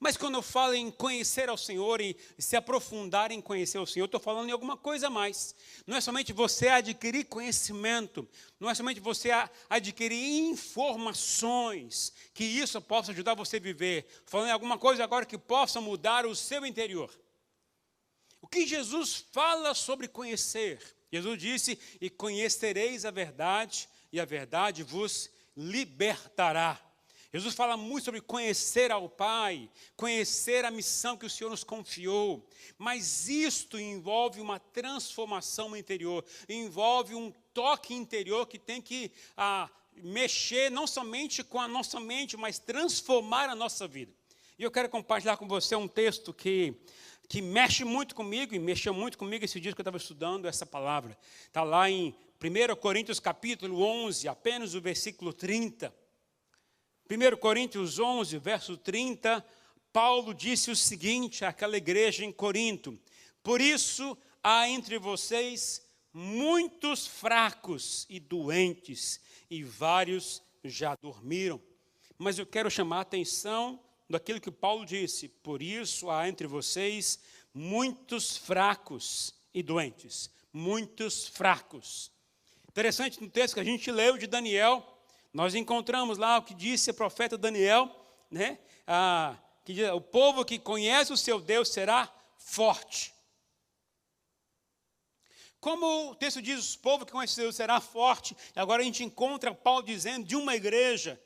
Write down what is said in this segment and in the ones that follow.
Mas quando eu falo em conhecer ao Senhor e se aprofundar em conhecer o Senhor, eu estou falando em alguma coisa a mais. Não é somente você adquirir conhecimento, não é somente você adquirir informações, que isso possa ajudar você a viver. Falando em alguma coisa agora que possa mudar o seu interior. O que Jesus fala sobre conhecer? Jesus disse, e conhecereis a verdade, e a verdade vos libertará. Jesus fala muito sobre conhecer ao Pai, conhecer a missão que o Senhor nos confiou, mas isto envolve uma transformação interior, envolve um toque interior que tem que mexer não somente com a nossa mente, mas transformar a nossa vida. E eu quero compartilhar com você um texto que mexe muito comigo, e mexeu muito comigo esse dia que eu estava estudando essa palavra. Está lá em 1 Coríntios capítulo 11, apenas o versículo 30. 1 Coríntios 11, verso 30, Paulo disse o seguinte àquela igreja em Corinto: por isso há entre vocês muitos fracos e doentes, e vários já dormiram. Mas eu quero chamar a atenção daquilo que Paulo disse: por isso há entre vocês muitos fracos e doentes. Muitos fracos. Interessante no texto que a gente leu de Daniel, nós encontramos lá o que disse o profeta Daniel, né? Que diz, o povo que conhece o seu Deus será forte. Como o texto diz, o povo que conhece o Deus será forte, agora a gente encontra Paulo dizendo de uma igreja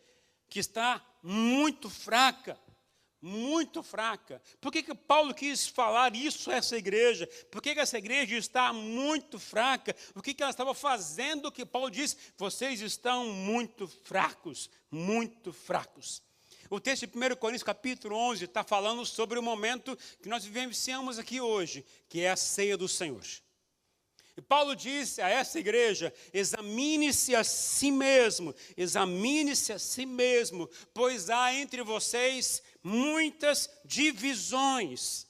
que está muito fraca. Muito fraca. Por que Paulo quis falar isso a essa igreja? Por que essa igreja está muito fraca? O que ela estava fazendo que Paulo disse? Vocês estão muito fracos, muito fracos. O texto de 1 Coríntios capítulo 11 está falando sobre o momento que nós vivenciamos aqui hoje, que é a ceia do Senhor. E Paulo disse a essa igreja: examine-se a si mesmo, pois há entre vocês muitas divisões.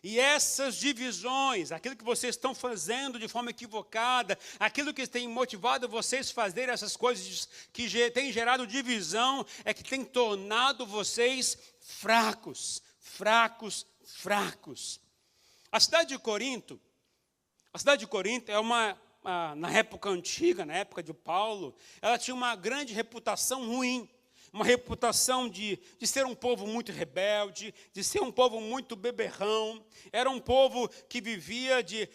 E essas divisões, aquilo que vocês estão fazendo de forma equivocada, aquilo que tem motivado vocês a fazer essas coisas que tem gerado divisão, é que tem tornado vocês fracos, fracos, fracos. A cidade de Corinto é na época antiga, na época de Paulo, ela tinha uma grande reputação ruim. Uma reputação de ser um povo muito rebelde, de ser um povo muito beberrão. Era um povo que vivia de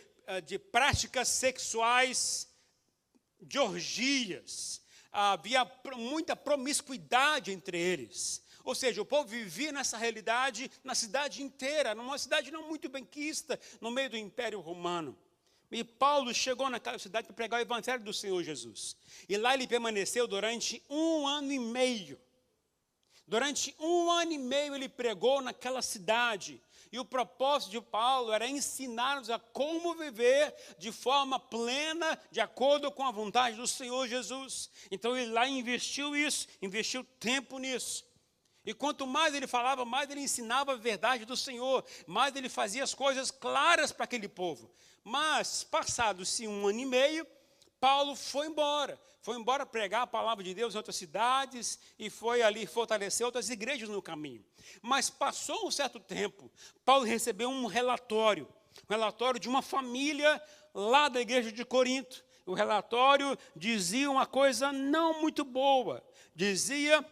práticas sexuais, de orgias. Havia muita promiscuidade entre eles. Ou seja, o povo vivia nessa realidade na cidade inteira, numa cidade não muito benquista, no meio do Império Romano. E Paulo chegou naquela cidade para pregar o evangelho do Senhor Jesus. E lá ele permaneceu durante 1 ano e meio. Durante 1 ano e meio ele pregou naquela cidade. E o propósito de Paulo era ensinar-nos a como viver de forma plena, de acordo com a vontade do Senhor Jesus. Então ele lá investiu tempo nisso. E quanto mais ele falava, mais ele ensinava a verdade do Senhor, mais ele fazia as coisas claras para aquele povo. Mas, passados-se 1 ano e meio, Paulo foi embora pregar a palavra de Deus em outras cidades e foi ali fortalecer outras igrejas no caminho. Mas passou um certo tempo, Paulo recebeu um relatório de uma família lá da igreja de Corinto. O relatório dizia uma coisa não muito boa, dizia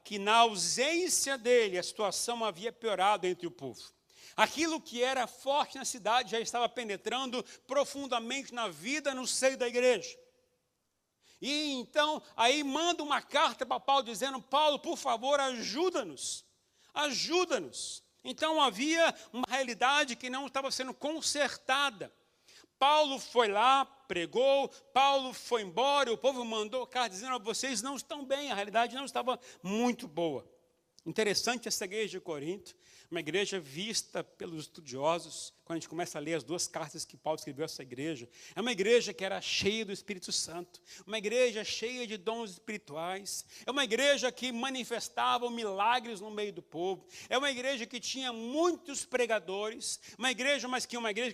que na ausência dele a situação havia piorado entre o povo. Aquilo que era forte na cidade já estava penetrando profundamente na vida, no seio da igreja. E então, aí manda uma carta para Paulo dizendo: Paulo, por favor, ajuda-nos. Ajuda-nos. Então havia uma realidade que não estava sendo consertada. Paulo foi lá, pregou, Paulo foi embora, o povo mandou carta dizendo: vocês não estão bem, a realidade não estava muito boa. Interessante essa igreja de Corinto, uma igreja vista pelos estudiosos quando a gente começa a ler as 2 cartas que Paulo escreveu a essa igreja, é uma igreja que era cheia do Espírito Santo, uma igreja cheia de dons espirituais, é uma igreja que manifestava milagres no meio do povo, é uma igreja que tinha muitos pregadores, uma igreja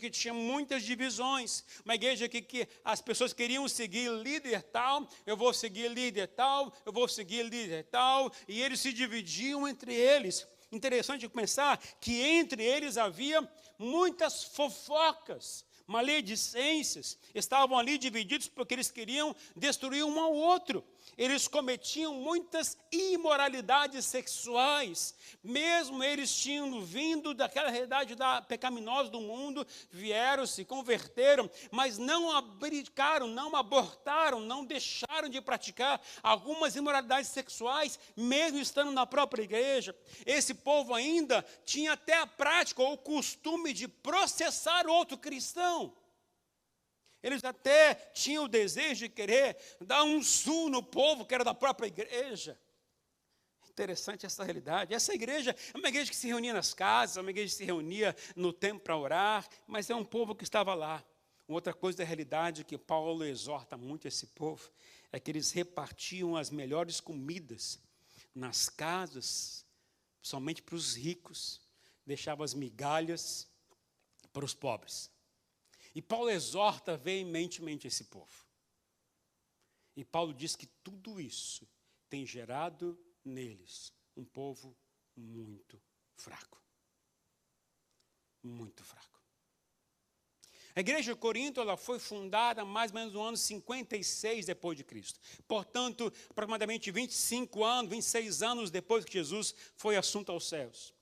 que tinha muitas divisões, uma igreja que as pessoas queriam seguir líder tal, eu vou seguir líder tal, eu vou seguir líder tal, e eles se dividiam entre eles. Interessante pensar que entre eles havia muitas fofocas, maledicências, estavam ali divididos porque eles queriam destruir um ao outro. Eles cometiam muitas imoralidades sexuais, mesmo eles tinham vindo daquela realidade pecaminosa do mundo, vieram, se converteram, mas não abdicaram, não abortaram, não deixaram de praticar algumas imoralidades sexuais, mesmo estando na própria igreja. Esse povo ainda tinha até a prática ou o costume de processar outro cristão. Eles até tinham o desejo de querer dar um sul no povo que era da própria igreja. Interessante essa realidade. Essa igreja é uma igreja que se reunia nas casas, é uma igreja que se reunia no templo para orar, mas é um povo que estava lá. Outra coisa da realidade que Paulo exorta muito esse povo é que eles repartiam as melhores comidas nas casas, somente para os ricos, deixavam as migalhas para os pobres. E Paulo exorta veementemente esse povo. E Paulo diz que tudo isso tem gerado neles um povo muito fraco. Muito fraco. A igreja de Corinto ela foi fundada mais ou menos no ano 56 depois de Cristo. Portanto, aproximadamente 25 anos, 26 anos depois que Jesus foi assunto aos céus.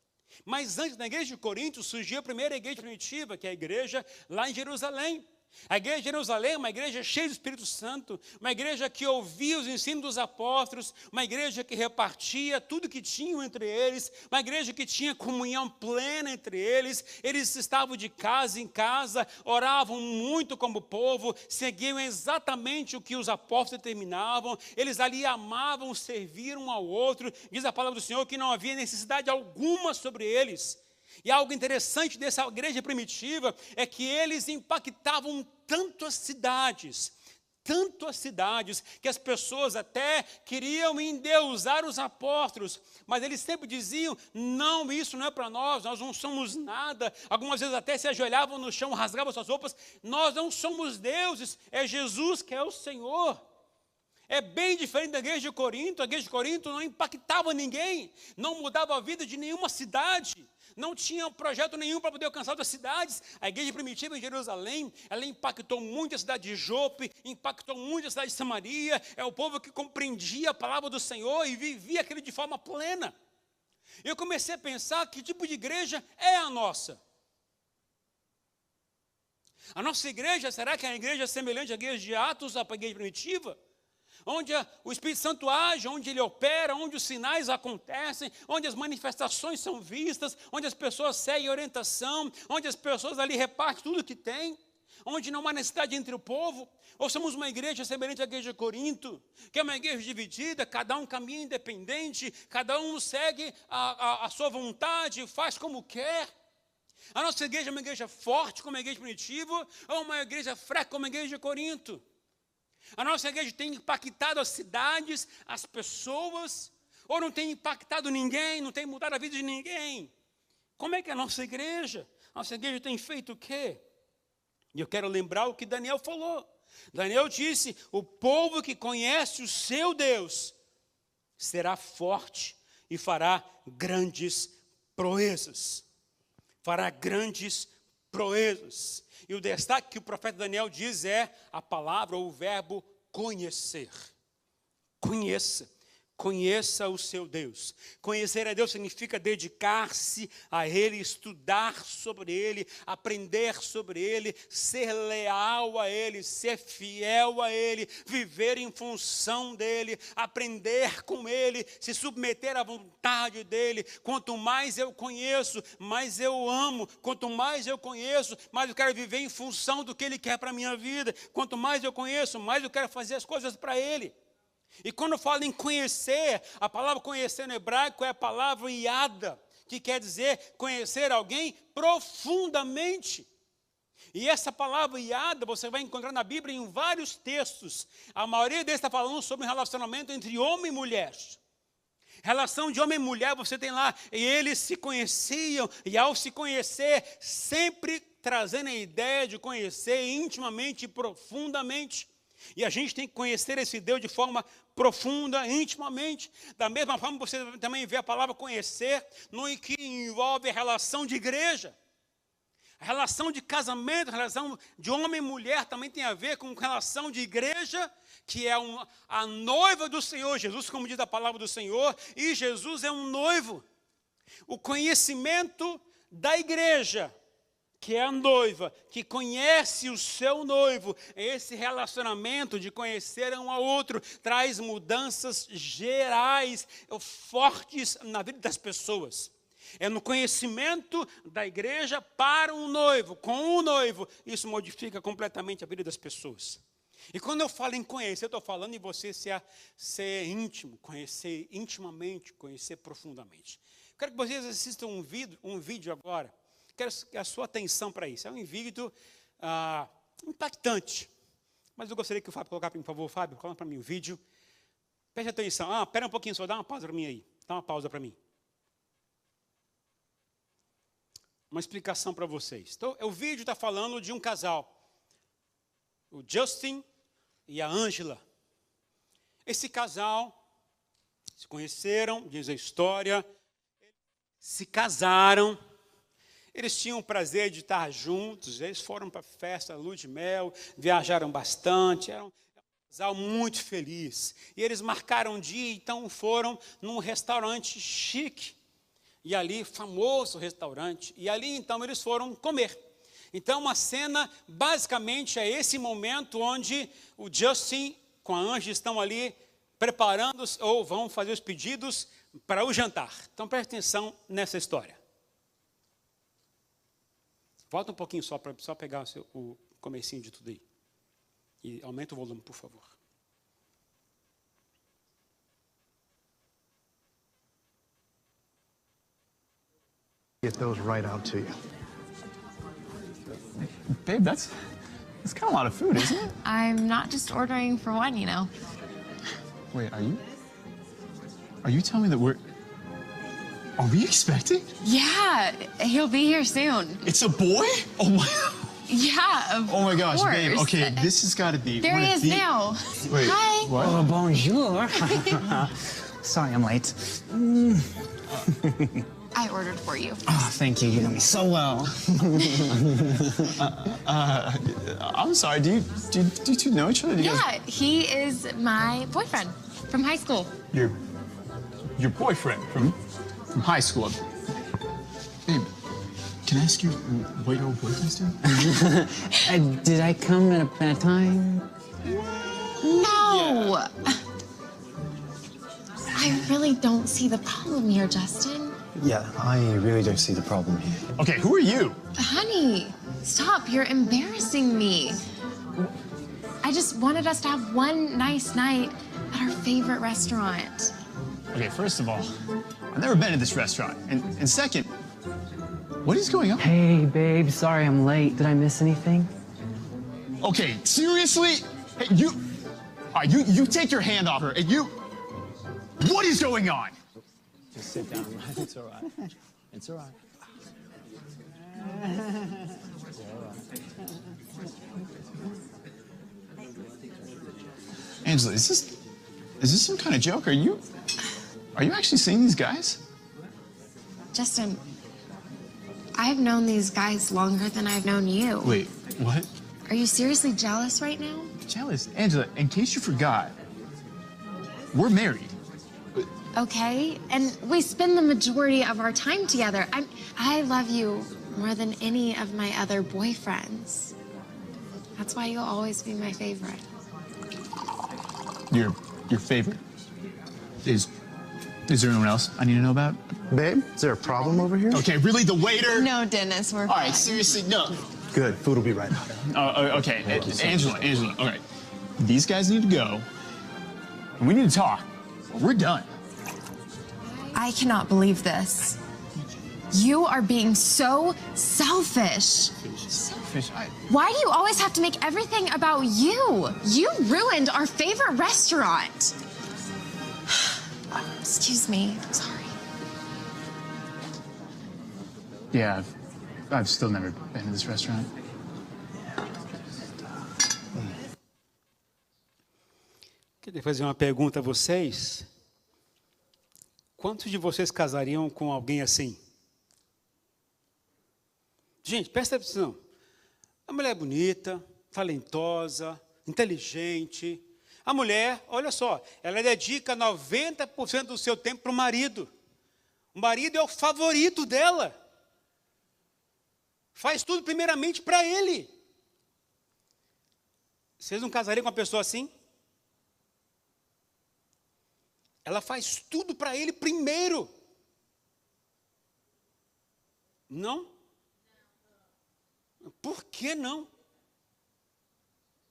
Mas antes da igreja de Corinto surgiu a primeira igreja primitiva, que é a igreja lá em Jerusalém. A igreja de Jerusalém é uma igreja cheia do Espírito Santo, uma igreja que ouvia os ensinos dos apóstolos, uma igreja que repartia tudo que tinham entre eles, uma igreja que tinha comunhão plena entre eles. Eles estavam de casa em casa, oravam muito como povo, seguiam exatamente o que os apóstolos determinavam, eles ali amavam servir um ao outro. Diz a palavra do Senhor que não havia necessidade alguma sobre eles. E algo interessante dessa igreja primitiva é que eles impactavam tanto as cidades, que as pessoas até queriam endeusar os apóstolos, mas eles sempre diziam, não, isso não é para nós não somos nada. Algumas vezes até se ajoelhavam no chão, rasgavam suas roupas, nós não somos deuses, é Jesus que é o Senhor. É bem diferente da igreja de Corinto. A igreja de Corinto não impactava ninguém, não mudava a vida de nenhuma cidade, não tinha projeto nenhum para poder alcançar outras cidades. A igreja primitiva em Jerusalém, ela impactou muito a cidade de Jope, impactou muito a cidade de Samaria. É o povo que compreendia a palavra do Senhor e vivia aquilo de forma plena. Eu comecei a pensar que tipo de igreja é a nossa. A nossa igreja, será que é a igreja semelhante à igreja de Atos, à igreja primitiva? Onde o Espírito Santo age, onde ele opera, onde os sinais acontecem, onde as manifestações são vistas, onde as pessoas seguem orientação, onde as pessoas ali repartem tudo que tem, onde não há necessidade entre o povo. Ou somos uma igreja semelhante à igreja de Corinto, que é uma igreja dividida, cada um caminha independente, cada um segue a sua vontade, faz como quer. A nossa igreja é uma igreja forte, como a igreja primitiva, ou uma igreja fraca, como a igreja de Corinto? A nossa igreja tem impactado as cidades, as pessoas, ou não tem impactado ninguém, não tem mudado a vida de ninguém? Como é que é a nossa igreja? Nossa igreja tem feito o quê? E eu quero lembrar o que Daniel falou. Daniel disse, o povo que conhece o seu Deus será forte e fará grandes proezas. Fará grandes proezas. E o destaque que o profeta Daniel diz é a palavra ou o verbo conhecer. Conheça. Conheça o seu Deus. Conhecer a Deus significa dedicar-se a Ele, estudar sobre Ele, aprender sobre Ele, ser leal a Ele, ser fiel a Ele, viver em função dEle, aprender com Ele, se submeter à vontade dEle. Quanto mais eu conheço, mais eu amo. Quanto mais eu conheço, mais eu quero viver em função do que Ele quer para a minha vida. Quanto mais eu conheço, mais eu quero fazer as coisas para Ele. E quando eu falo em conhecer, a palavra conhecer no hebraico é a palavra iada, que quer dizer conhecer alguém profundamente. E essa palavra iada você vai encontrar na Bíblia em vários textos. A maioria deles está falando sobre um relacionamento entre homem e mulher. Relação de homem e mulher você tem lá, e eles se conheciam, e ao se conhecer, sempre trazendo a ideia de conhecer intimamente e profundamente. E a gente tem que conhecer esse Deus de forma profunda, intimamente. Da mesma forma, você também vê a palavra conhecer, no que envolve a relação de igreja. A relação de casamento, a relação de homem e mulher também tem a ver com relação de igreja, que é a noiva do Senhor Jesus, como diz a palavra do Senhor, e Jesus é um noivo. O conhecimento da igreja, que é a noiva, que conhece o seu noivo, esse relacionamento de conhecer um ao outro, traz mudanças gerais, fortes na vida das pessoas. É no conhecimento da igreja para um noivo, com um noivo, isso modifica completamente a vida das pessoas. E quando eu falo em conhecer, eu estou falando em você ser íntimo, conhecer intimamente, conhecer profundamente. Quero que vocês assistam um vídeo agora. Quero a sua atenção para isso. É um vídeo impactante. Mas eu gostaria que o Fábio colocasse, por favor, Fábio, coloca para mim o vídeo. Preste atenção. Espera um pouquinho só, dá uma pausa para mim aí. Dá uma pausa para mim. Uma explicação para vocês. Então, o vídeo está falando de um casal. O Justin e a Angela. Esse casal se conheceram, diz a história, se casaram. Eles tinham o prazer de estar juntos, eles foram para a festa, lua de mel, viajaram bastante, era um casal muito feliz. E eles marcaram um dia, então foram num restaurante chique. E ali, famoso restaurante, e ali então eles foram comer. Então uma cena, basicamente é esse momento onde o Justin com a Angela estão ali preparando ou vão fazer os pedidos para o jantar. Então preste atenção nessa história. Volta um pouquinho só para pegar o comecinho de tudo aí. E aumenta o volume, por favor. Get those right out to you. Babe, that's kind of a lot of food, isn't it? I'm not just ordering for one, you know. Wait, are you telling me that are we expecting? Yeah, he'll be here soon. It's a boy? Oh my. Yeah, of Oh my gosh, course. babe. Okay, this has got to be. There one he of is the- now. Wait, Hi. what? Oh, bonjour. Sorry I'm late. I ordered for you. Oh, thank you. You know me so well. I'm sorry. Do you two know each other? Do you Yeah, he is my boyfriend from high school. guys, your boyfriend from high school. Babe, can I ask you what your old boyfriend's doing? Did I come at a bad time? No! I really don't see the problem here, Justin. Yeah, I really don't see the problem here. Okay, who are you? Honey, stop. You're embarrassing me. I just wanted us to have one nice night at our favorite restaurant. Okay, first of all, I've never been to this restaurant. And second, what is going on? Hey, babe. Sorry I'm late. Did I miss anything? Okay, seriously? Hey, all right, you take your hand off her, and what is going on? Just sit down. It's all right. It's all right. Angela, is this some kind of joke? Are you actually seeing these guys? Justin, I've known these guys longer than I've known you. Wait, what? Are you seriously jealous right now? Jealous? Angela, in case you forgot, we're married. Okay, and we spend the majority of our time together. I love you more than any of my other boyfriends. That's why you'll always be my favorite. Your favorite? Is there anyone else I need to know about? Babe, is there a problem over here? Okay, really, the waiter? No, Dennis, we're All right, seriously, no. Good, food will be right out. Okay, Angela, all right. These guys need to go, and we need to talk. We're done. I cannot believe this. You are being so selfish. Selfish. Why do you always have to make everything about you? You ruined our favorite restaurant. Excuse me. Sorry. Yeah, I've still never been to this restaurant. Queria fazer uma pergunta a vocês. Quantos de vocês casariam com alguém assim? Gente, presta atenção. A mulher é bonita, talentosa, inteligente. A mulher, olha só, ela dedica 90% do seu tempo para o marido. O marido é o favorito dela. Faz tudo primeiramente para ele. Vocês não casariam com uma pessoa assim? Ela faz tudo para ele primeiro. Não? Por que não?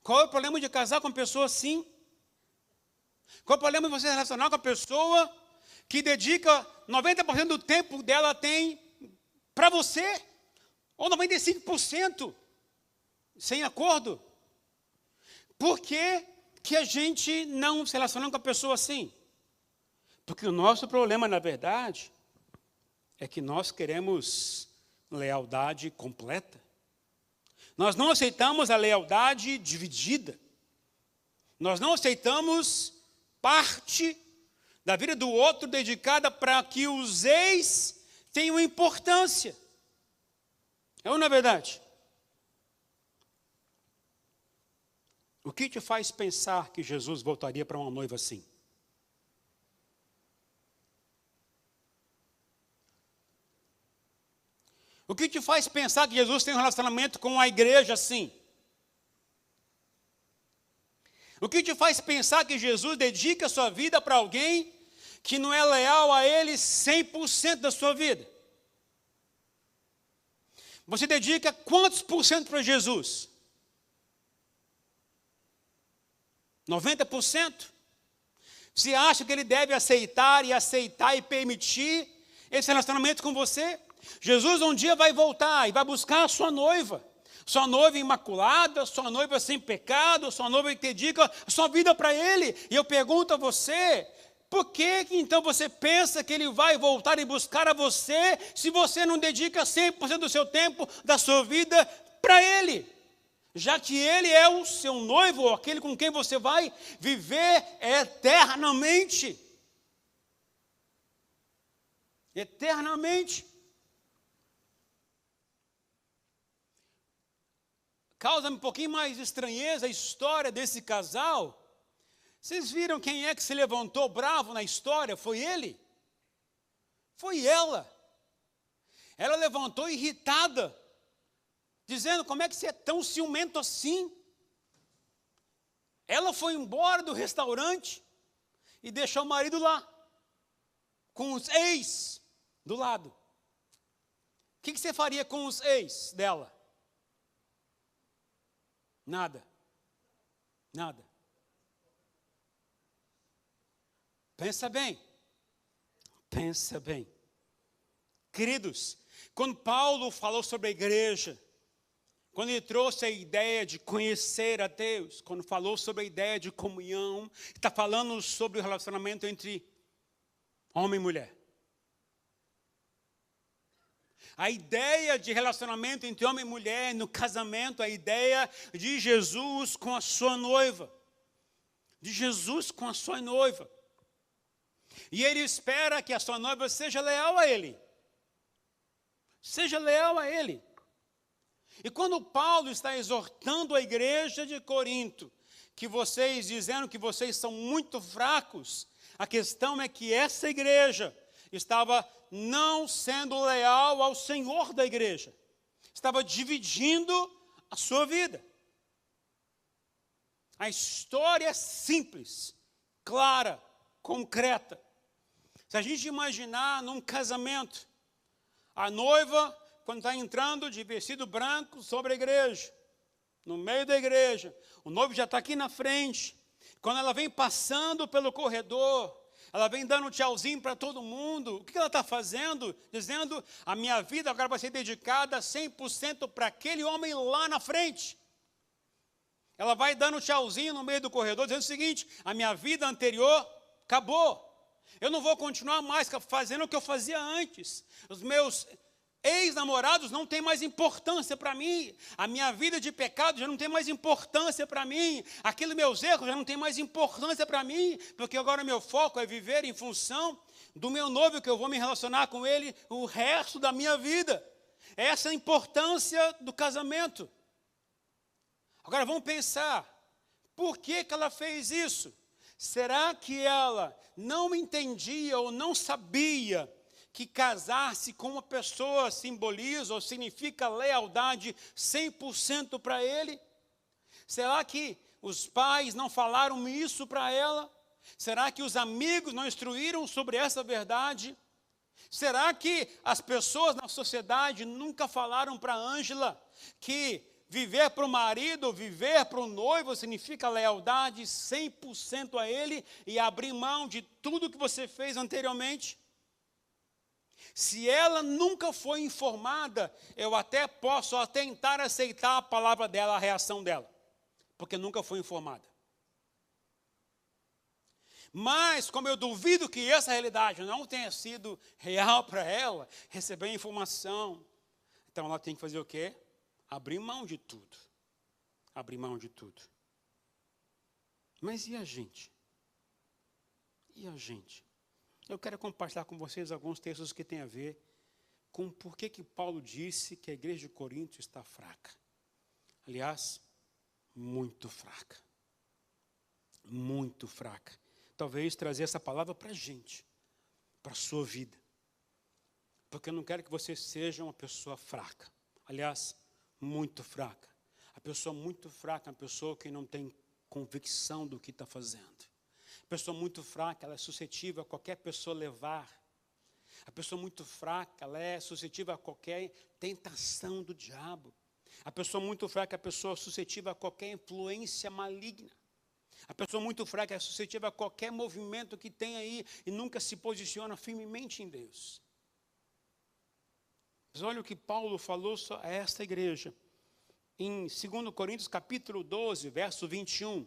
Qual é o problema de casar com uma pessoa assim? Qual é o problema de você se relacionar com uma pessoa que dedica 90% do tempo dela tem para você? Ou 95% sem acordo? Por que a gente não se relaciona com a pessoa assim? Porque o nosso problema, na verdade, é que nós queremos lealdade completa. Nós não aceitamos a lealdade dividida. Nós não aceitamos parte da vida do outro dedicada para que os ex tenham importância. É ou não é verdade? O que te faz pensar que Jesus voltaria para uma noiva assim? O que te faz pensar que Jesus tem um relacionamento com a igreja assim? O que te faz pensar que Jesus dedica a sua vida para alguém que não é leal a Ele 100% da sua vida? Você dedica quantos por cento para Jesus? 90%? Você acha que Ele deve aceitar e permitir esse relacionamento com você? Jesus um dia vai voltar e vai buscar a sua noiva imaculada, sua noiva sem pecado, sua noiva que dedica a sua vida para Ele. E eu pergunto a você, por que então você pensa que Ele vai voltar e buscar a você, se você não dedica 100% do seu tempo, da sua vida para Ele? Já que Ele é o seu noivo, ou aquele com quem você vai viver eternamente. Eternamente. Causa um pouquinho mais de estranheza a história desse casal. Vocês viram quem é que se levantou bravo na história? Foi ele? Foi ela. Ela levantou irritada, dizendo: como é que você é tão ciumento assim? Ela foi embora do restaurante e deixou o marido lá, com os ex do lado. O que você faria com os ex dela? Nada. Nada. Pensa bem. Pensa bem. Queridos, quando Paulo falou sobre a igreja, quando ele trouxe a ideia de conhecer a Deus, quando falou sobre a ideia de comunhão, está falando sobre o relacionamento entre homem e mulher. A ideia de relacionamento entre homem e mulher no casamento, a ideia de Jesus com a sua noiva. De Jesus com a sua noiva. E ele espera que a sua noiva seja leal a ele. Seja leal a ele. E quando Paulo está exortando a igreja de Corinto, que vocês, dizendo que vocês são muito fracos, a questão é que essa igreja estava não sendo leal ao Senhor da igreja. Estava dividindo a sua vida. A história é simples, clara, concreta. Se a gente imaginar num casamento, a noiva, quando está entrando de vestido branco sobre a igreja, no meio da igreja, o noivo já está aqui na frente. Quando ela vem passando pelo corredor, Ela vem dando um tchauzinho para todo mundo. O que ela está fazendo? Dizendo, a minha vida agora vai ser dedicada 100% para aquele homem lá na frente. Ela vai dando um tchauzinho no meio do corredor, dizendo o seguinte, a minha vida anterior acabou. Eu não vou continuar mais fazendo o que eu fazia antes. Os meus ex-namorados não têm mais importância para mim. A minha vida de pecado já não tem mais importância para mim. Aqueles meus erros já não tem mais importância para mim. Porque agora meu foco é viver em função do meu noivo, que eu vou me relacionar com ele o resto da minha vida. Essa é a importância do casamento. Agora vamos pensar, por que ela fez isso? Será que ela não entendia ou não sabia que casar-se com uma pessoa simboliza ou significa lealdade 100% para ele? Será que os pais não falaram isso para ela? Será que os amigos não instruíram sobre essa verdade? Será que as pessoas na sociedade nunca falaram para Ângela que viver para o marido, viver para o noivo significa lealdade 100% a ele e abrir mão de tudo que você fez anteriormente? Se ela nunca foi informada, eu até posso tentar aceitar a palavra dela, a reação dela, porque nunca foi informada. Mas, como eu duvido que essa realidade não tenha sido real para ela, receber informação, então ela tem que fazer o quê? Abrir mão de tudo. Abrir mão de tudo. Mas e a gente? E a gente? Eu quero compartilhar com vocês alguns textos que têm a ver com por que Paulo disse que a igreja de Corinto está fraca. Aliás, muito fraca. Muito fraca. Talvez trazer essa palavra para a gente, para a sua vida. Porque eu não quero que você seja uma pessoa fraca. Aliás, muito fraca. A pessoa muito fraca é uma pessoa que não tem convicção do que está fazendo. A pessoa muito fraca, ela é suscetível a qualquer pessoa levar. A pessoa muito fraca, ela é suscetível a qualquer tentação do diabo. A pessoa muito fraca é a pessoa suscetível a qualquer influência maligna. A pessoa muito fraca é suscetível a qualquer movimento que tem aí e nunca se posiciona firmemente em Deus. Mas olha o que Paulo falou a esta igreja. Em 2 Coríntios capítulo 12, verso 21.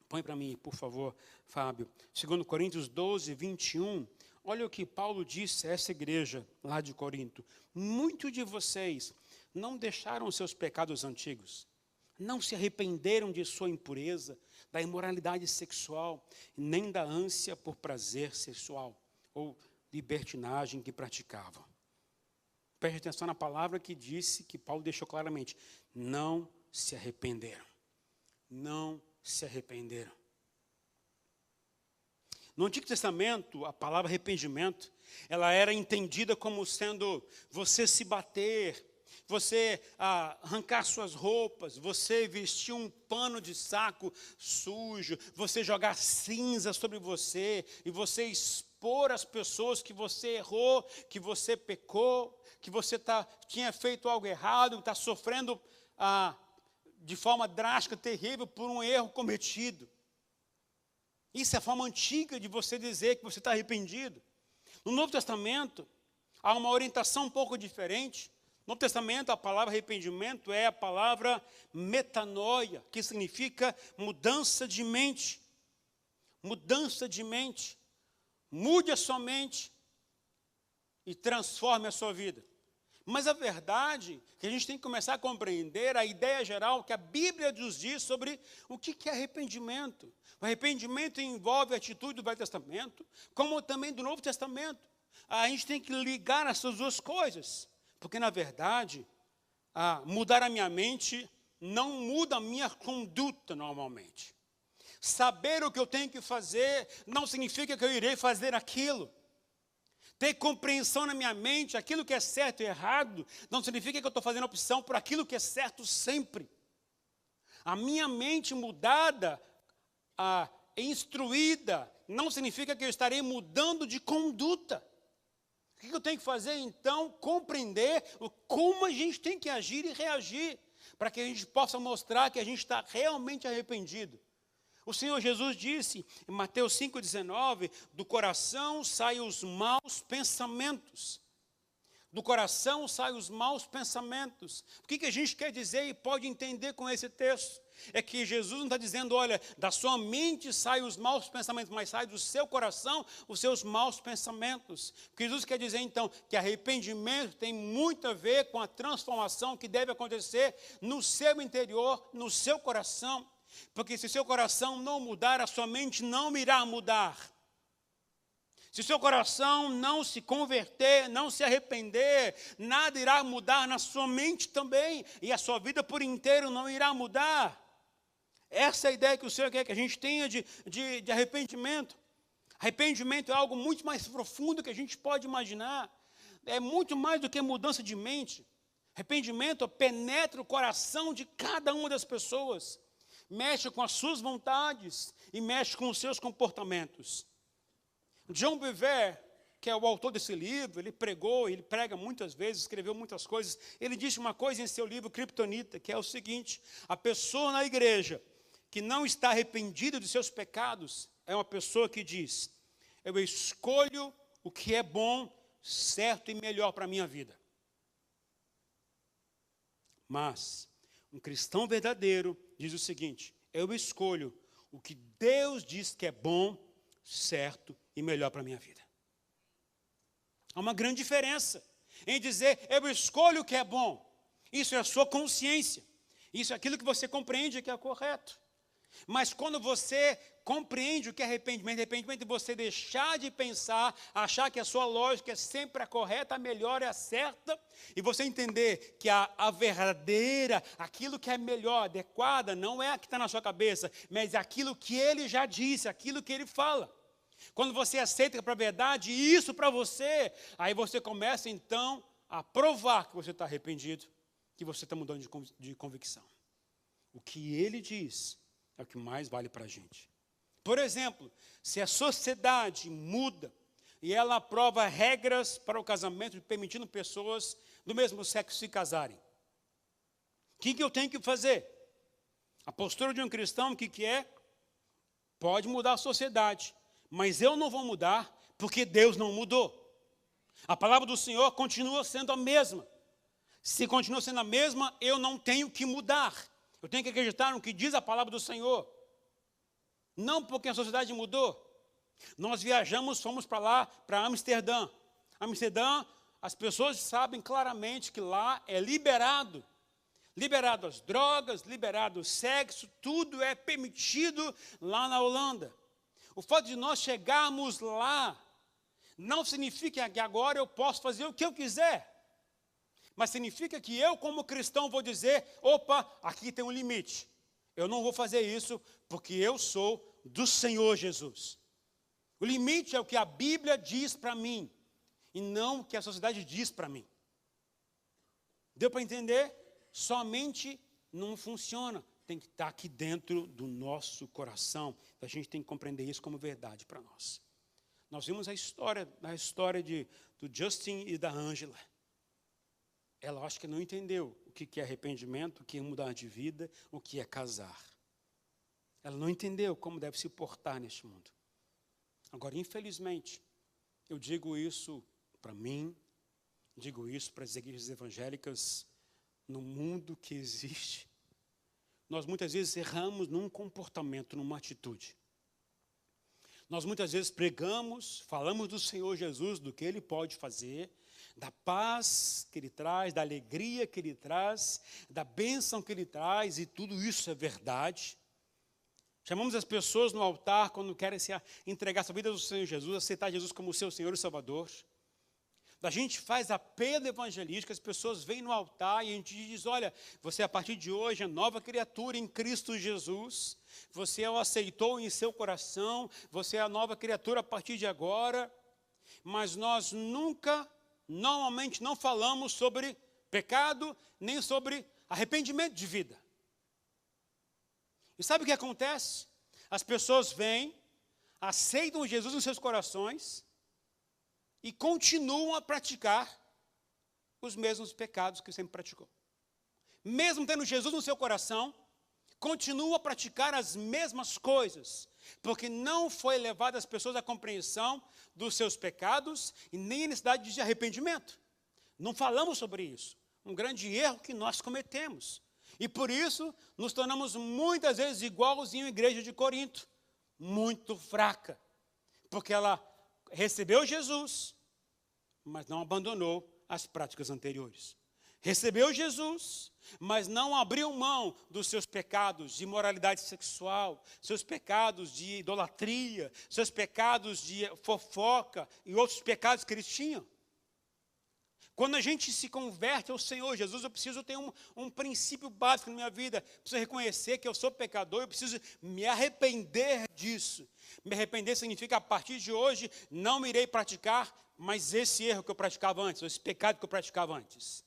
Põe para mim, por favor, Fábio. 2 Coríntios 12, 21. Olha o que Paulo disse a essa igreja lá de Corinto. Muitos de vocês não deixaram seus pecados antigos. Não se arrependeram de sua impureza, da imoralidade sexual, nem da ânsia por prazer sexual, ou libertinagem que praticavam. Preste atenção na palavra que disse, que Paulo deixou claramente. Não se arrependeram. Não se arrependeram. No Antigo Testamento, a palavra arrependimento, ela era entendida como sendo você se bater, você arrancar suas roupas, você vestir um pano de saco sujo, você jogar cinza sobre você e você expor as pessoas que você errou, que você pecou, que você tinha feito algo errado, está sofrendo de forma drástica, terrível, por um erro cometido. Isso é a forma antiga de você dizer que você está arrependido. No Novo Testamento, há uma orientação um pouco diferente. No Novo Testamento, a palavra arrependimento é a palavra metanoia, que significa mudança de mente. Mudança de mente. Mude a sua mente e transforme a sua vida. Mas a verdade é que a gente tem que começar a compreender a ideia geral que a Bíblia nos diz sobre o que é arrependimento. O arrependimento envolve a atitude do Velho Testamento, como também do Novo Testamento. A gente tem que ligar essas duas coisas. Porque, na verdade, mudar a minha mente não muda a minha conduta normalmente. Saber o que eu tenho que fazer não significa que eu irei fazer aquilo. Ter compreensão na minha mente, aquilo que é certo e errado, não significa que eu estou fazendo opção por aquilo que é certo sempre. A minha mente mudada, instruída, não significa que eu estarei mudando de conduta. O que eu tenho que fazer, então? Compreender como a gente tem que agir e reagir, para que a gente possa mostrar que a gente está realmente arrependido. O Senhor Jesus disse em Mateus 5,19, do coração saem os maus pensamentos. Do coração saem os maus pensamentos. O que a gente quer dizer e pode entender com esse texto? É que Jesus não está dizendo, olha, da sua mente saem os maus pensamentos, mas sai do seu coração os seus maus pensamentos. O que Jesus quer dizer, então, que arrependimento tem muito a ver com a transformação que deve acontecer no seu interior, no seu coração. Porque se seu coração não mudar, a sua mente não irá mudar. Se seu coração não se converter, não se arrepender, nada irá mudar na sua mente também. E a sua vida por inteiro não irá mudar. Essa é a ideia que o Senhor quer que a gente tenha de arrependimento. Arrependimento é algo muito mais profundo que a gente pode imaginar. É muito mais do que mudança de mente. Arrependimento penetra o coração de cada uma das pessoas. Mexe com as suas vontades e mexe com os seus comportamentos. John Bevere, que é o autor desse livro, ele pregou, ele prega muitas vezes, escreveu muitas coisas. Ele disse uma coisa em seu livro Kryptonita, que é o seguinte: a pessoa na igreja que não está arrependida de seus pecados é uma pessoa que diz: eu escolho o que é bom, certo e melhor para a minha vida. Mas um cristão verdadeiro diz o seguinte: eu escolho o que Deus diz que é bom, certo e melhor para a minha vida. Há uma grande diferença em dizer, eu escolho o que é bom. Isso é a sua consciência. Isso é aquilo que você compreende que é correto. Mas quando você compreende o que é arrependimento, arrependimento é você deixar de pensar, achar que a sua lógica é sempre a correta, a melhor é a certa, e você entender que a verdadeira, aquilo que é melhor, adequada, não é a que está na sua cabeça, mas é aquilo que ele já disse, aquilo que ele fala. Quando você aceita para a verdade isso para você, aí você começa então a provar que você está arrependido, que você está mudando de convicção. O que ele diz é o que mais vale para a gente. Por exemplo, se a sociedade muda e ela aprova regras para o casamento, permitindo pessoas do mesmo sexo se casarem, o que eu tenho que fazer? A postura de um cristão, o que é? Pode mudar a sociedade, mas eu não vou mudar porque Deus não mudou. A palavra do Senhor continua sendo a mesma. Se continua sendo a mesma, eu não tenho que mudar. Eu tenho que acreditar no que diz a palavra do Senhor. Não porque a sociedade mudou. Nós viajamos, fomos para lá, para Amsterdã. Amsterdã, as pessoas sabem claramente que lá é liberado. Liberado as drogas, liberado o sexo, tudo é permitido lá na Holanda. O fato de nós chegarmos lá não significa que agora eu posso fazer o que eu quiser. Mas significa que eu, como cristão, vou dizer, opa, aqui tem um limite. Eu não vou fazer isso porque eu sou do Senhor Jesus. O limite é o que a Bíblia diz para mim e não o que a sociedade diz para mim. Deu para entender? Somente não funciona. Tem que estar aqui dentro do nosso coração. A gente tem que compreender isso como verdade para nós. Nós vimos a história do Justin e da Angela. Ela acho que não entendeu o que é arrependimento, o que é mudar de vida, o que é casar. Ela não entendeu como deve se portar neste mundo. Agora, infelizmente, eu digo isso para mim, digo isso para as igrejas evangélicas, no mundo que existe. Nós muitas vezes erramos num comportamento, numa atitude. Nós muitas vezes pregamos, falamos do Senhor Jesus, do que Ele pode fazer, da paz que Ele traz, da alegria que Ele traz, da bênção que Ele traz, e tudo isso é verdade. Chamamos as pessoas no altar quando querem se entregar sua vida ao Senhor Jesus, aceitar Jesus como seu Senhor e Salvador. A gente faz apelo evangelístico, as pessoas vêm no altar e a gente diz, olha, você a partir de hoje é nova criatura em Cristo Jesus, você o aceitou em seu coração, você é a nova criatura a partir de agora, mas nós normalmente não falamos sobre pecado, nem sobre arrependimento de vida. E sabe o que acontece? As pessoas vêm, aceitam Jesus nos seus corações, e continuam a praticar os mesmos pecados que sempre praticou. Mesmo tendo Jesus no seu coração, continua a praticar as mesmas coisas, porque não foi levado as pessoas à compreensão dos seus pecados e nem a necessidade de arrependimento. Não falamos sobre isso. Um grande erro que nós cometemos. E por isso, nos tornamos muitas vezes igualzinho à igreja de Corinto, muito fraca, porque ela recebeu Jesus, mas não abandonou as práticas anteriores. Recebeu Jesus, mas não abriu mão dos seus pecados de imoralidade sexual, seus pecados de idolatria, seus pecados de fofoca e outros pecados que eles tinham. Quando a gente se converte ao Senhor Jesus, eu preciso ter um princípio básico na minha vida. Eu preciso reconhecer que eu sou pecador, eu preciso me arrepender disso. Me arrepender significa, a partir de hoje, não me irei praticar mais esse erro que eu praticava antes, ou esse pecado que eu praticava antes.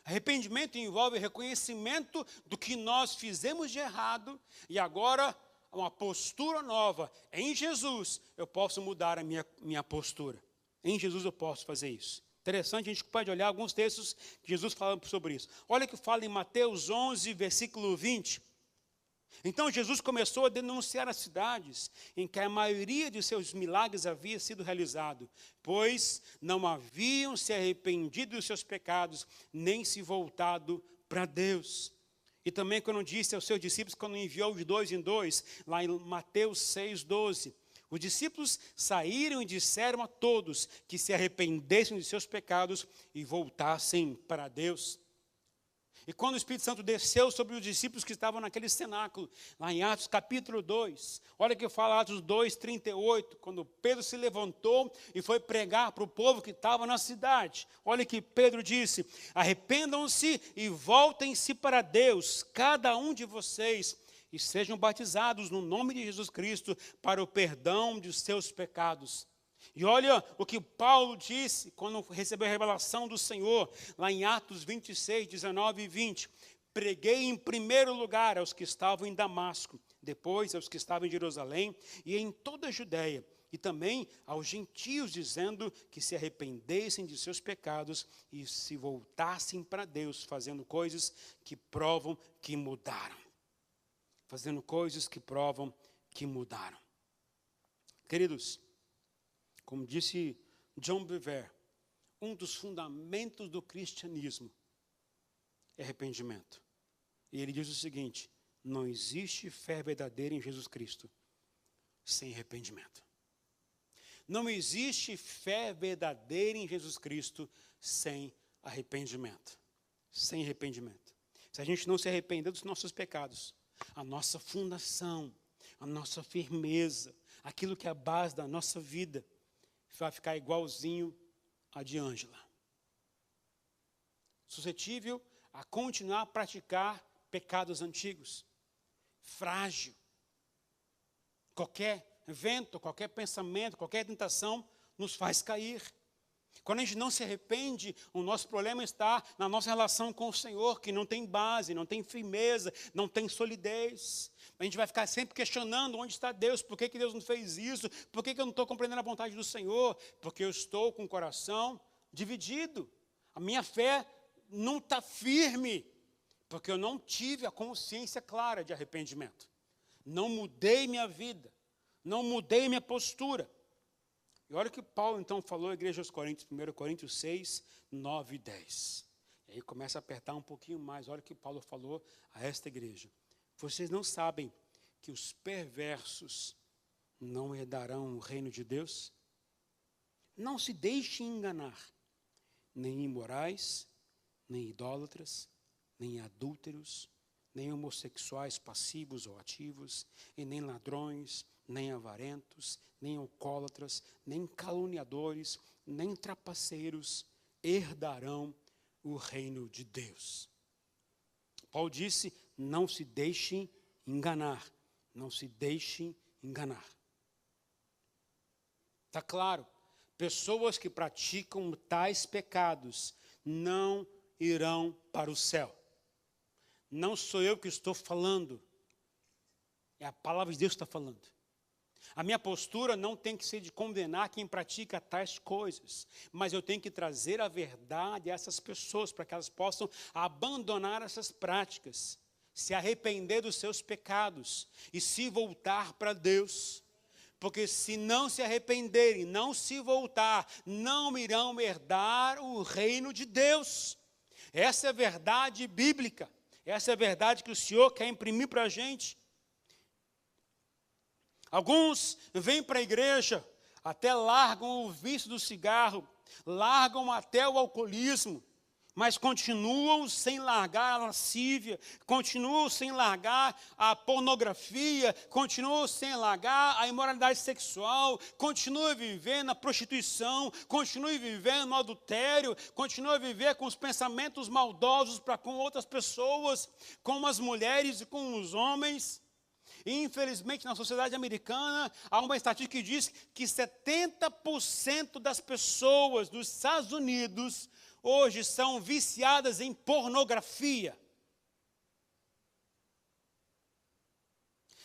Arrependimento envolve reconhecimento do que nós fizemos de errado e agora uma postura nova. Em Jesus eu posso mudar a minha postura. Em Jesus eu posso fazer isso. Interessante, a gente pode olhar alguns textos que Jesus fala sobre isso. Olha o que fala em Mateus 11, versículo 20. Então Jesus começou a denunciar as cidades em que a maioria de seus milagres havia sido realizado, pois não haviam se arrependido dos seus pecados, nem se voltado para Deus. E também quando disse aos seus discípulos, quando enviou de 2 em 2, lá em Mateus 6, 12, os discípulos saíram e disseram a todos que se arrependessem de seus pecados e voltassem para Deus. E quando o Espírito Santo desceu sobre os discípulos que estavam naquele cenáculo, lá em Atos capítulo 2, olha que fala Atos 2, 38, quando Pedro se levantou e foi pregar para o povo que estava na cidade. Olha que Pedro disse: arrependam-se e voltem-se para Deus, cada um de vocês, e sejam batizados no nome de Jesus Cristo para o perdão de seus pecados. E olha o que Paulo disse quando recebeu a revelação do Senhor, lá em Atos 26, 19 e 20. Preguei em primeiro lugar aos que estavam em Damasco, depois aos que estavam em Jerusalém e em toda a Judéia, e também aos gentios, dizendo que se arrependessem de seus pecados e se voltassem para Deus, fazendo coisas que provam que mudaram. Fazendo coisas que provam que mudaram. Queridos, como disse John Bevere, um dos fundamentos do cristianismo é arrependimento. E ele diz o seguinte: não existe fé verdadeira em Jesus Cristo sem arrependimento. Não existe fé verdadeira em Jesus Cristo sem arrependimento. Sem arrependimento. Se a gente não se arrepender dos nossos pecados, a nossa fundação, a nossa firmeza, aquilo que é a base da nossa vida, vai ficar igualzinho a de Ângela. Suscetível a continuar a praticar pecados antigos. Frágil. Qualquer vento, qualquer pensamento, qualquer tentação nos faz cair. Quando a gente não se arrepende, o nosso problema está na nossa relação com o Senhor, que não tem base, não tem firmeza, não tem solidez. A gente vai ficar sempre questionando onde está Deus, por que Deus não fez isso, por que eu não estou compreendendo a vontade do Senhor, porque eu estou com o coração dividido. A minha fé não está firme, porque eu não tive a consciência clara de arrependimento. Não mudei minha vida, não mudei minha postura. E olha o que Paulo então falou à igreja aos Coríntios, 1 Coríntios 6, 9 e 10. E aí começa a apertar um pouquinho mais. Olha o que Paulo falou a esta igreja. Vocês não sabem que os perversos não herdarão o reino de Deus? Não se deixem enganar. Nem imorais, nem idólatras, nem adúlteros, nem homossexuais passivos ou ativos, e nem ladrões, nem avarentos, nem alcoólatras, nem caluniadores, nem trapaceiros herdarão o reino de Deus. Paulo disse: não se deixem enganar, não se deixem enganar. Está claro, pessoas que praticam tais pecados não irão para o céu. Não sou eu que estou falando, é a palavra de Deus que está falando. A minha postura não tem que ser de condenar quem pratica tais coisas, mas eu tenho que trazer a verdade a essas pessoas para que elas possam abandonar essas práticas. se arrepender dos seus pecados e se voltar para Deus. Porque se não se arrependerem, não se voltar, não irão herdar o reino de Deus. Essa é a verdade bíblica. Essa é a verdade que o Senhor quer imprimir para a gente. Alguns vêm para a igreja, até largam o vício do cigarro, largam até o alcoolismo, mas continuam sem largar a lascívia, continuam sem largar a pornografia, continuam sem largar a imoralidade sexual, continuam vivendo na prostituição, continuam vivendo no adultério, continuam a viver com os pensamentos maldosos para com outras pessoas, com as mulheres e com os homens. E, infelizmente, na sociedade americana, há uma estatística que diz que 70% das pessoas dos Estados Unidos hoje são viciadas em pornografia.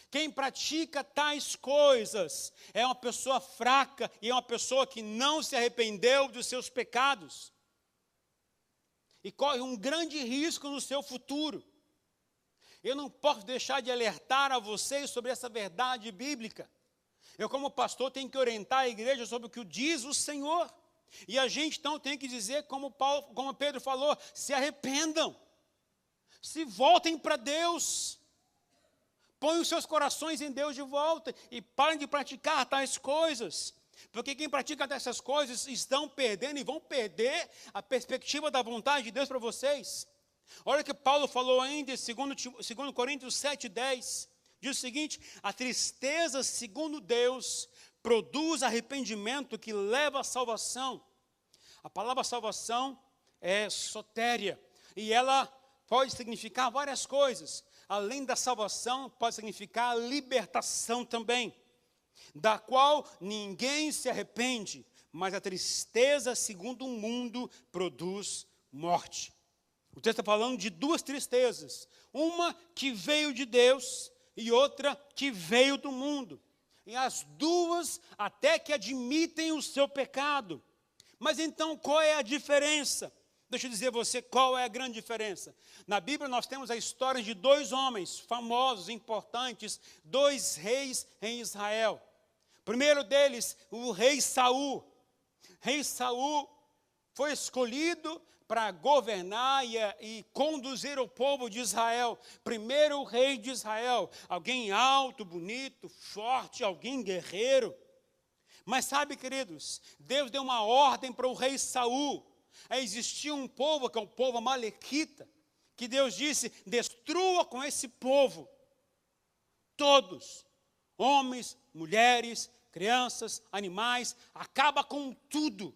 Quem pratica tais coisas é uma pessoa fraca e é uma pessoa que não se arrependeu dos seus pecados. E corre um grande risco no seu futuro. Eu não posso deixar de alertar a vocês sobre essa verdade bíblica. Eu, como pastor, tenho que orientar a igreja sobre o que diz o Senhor. E a gente, então, tem que dizer, como Pedro falou, se arrependam. Se voltem para Deus. Põem os seus corações em Deus de volta e parem de praticar tais coisas. Porque quem pratica essas coisas estão perdendo e vão perder a perspectiva da vontade de Deus para vocês. Olha o que Paulo falou ainda em 2 Coríntios 7:10. Diz o seguinte: a tristeza, segundo Deus, produz arrependimento que leva à salvação. A palavra salvação é sotéria. E ela pode significar várias coisas. Além da salvação, pode significar libertação também, da qual ninguém se arrepende, mas a tristeza, segundo o mundo, produz morte. O texto está falando de duas tristezas. Uma que veio de Deus e outra que veio do mundo. E as duas até que admitem o seu pecado. Mas então qual é a diferença? Deixa eu dizer a você qual é a grande diferença. Na Bíblia nós temos a história de dois homens famosos, importantes, dois reis em Israel. O primeiro deles, o rei Saul. Rei Saul foi escolhido para governar e conduzir o povo de Israel. Primeiro rei de Israel, alguém alto, bonito, forte, alguém guerreiro. Mas sabe, queridos, Deus deu uma ordem para o rei Saul. Existia um povo, que é o povo amalequita, que Deus disse: destrua com esse povo todos, homens, mulheres, crianças, animais, acaba com tudo,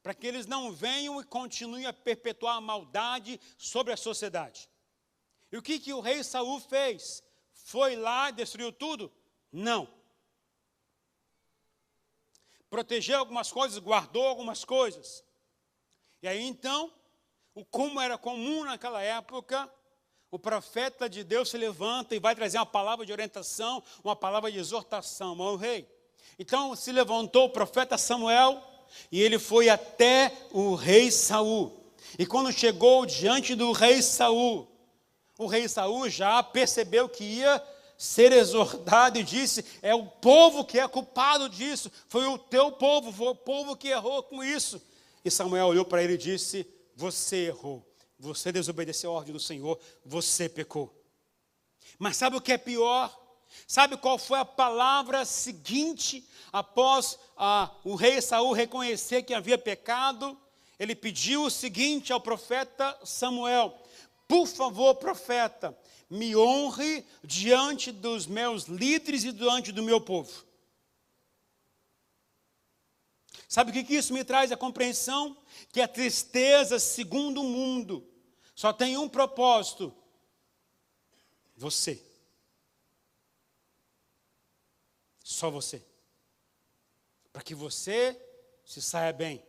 para que eles não venham e continuem a perpetuar a maldade sobre a sociedade. E o que o rei Saul fez? Foi lá e destruiu tudo? Não. Protegeu algumas coisas, guardou algumas coisas. E aí então, como era comum naquela época, o profeta de Deus se levanta e vai trazer uma palavra de orientação, uma palavra de exortação ao rei. Então se levantou o profeta Samuel e ele foi até o rei Saul. E quando chegou diante do rei Saul, o rei Saul já percebeu que ia ser exortado e disse: é o povo que é culpado disso, foi o teu povo, foi o povo que errou com isso. E Samuel olhou para ele e disse: você errou, você desobedeceu a ordem do Senhor, você pecou. Mas sabe o que é pior? Sabe qual foi a palavra seguinte após o rei Saul reconhecer que havia pecado? Ele pediu o seguinte ao profeta Samuel: por favor, profeta, me honre diante dos meus líderes e diante do meu povo. Sabe o que isso me traz? A compreensão que a tristeza, segundo o mundo, só tem um propósito: você. Só você. Para que você se saia bem.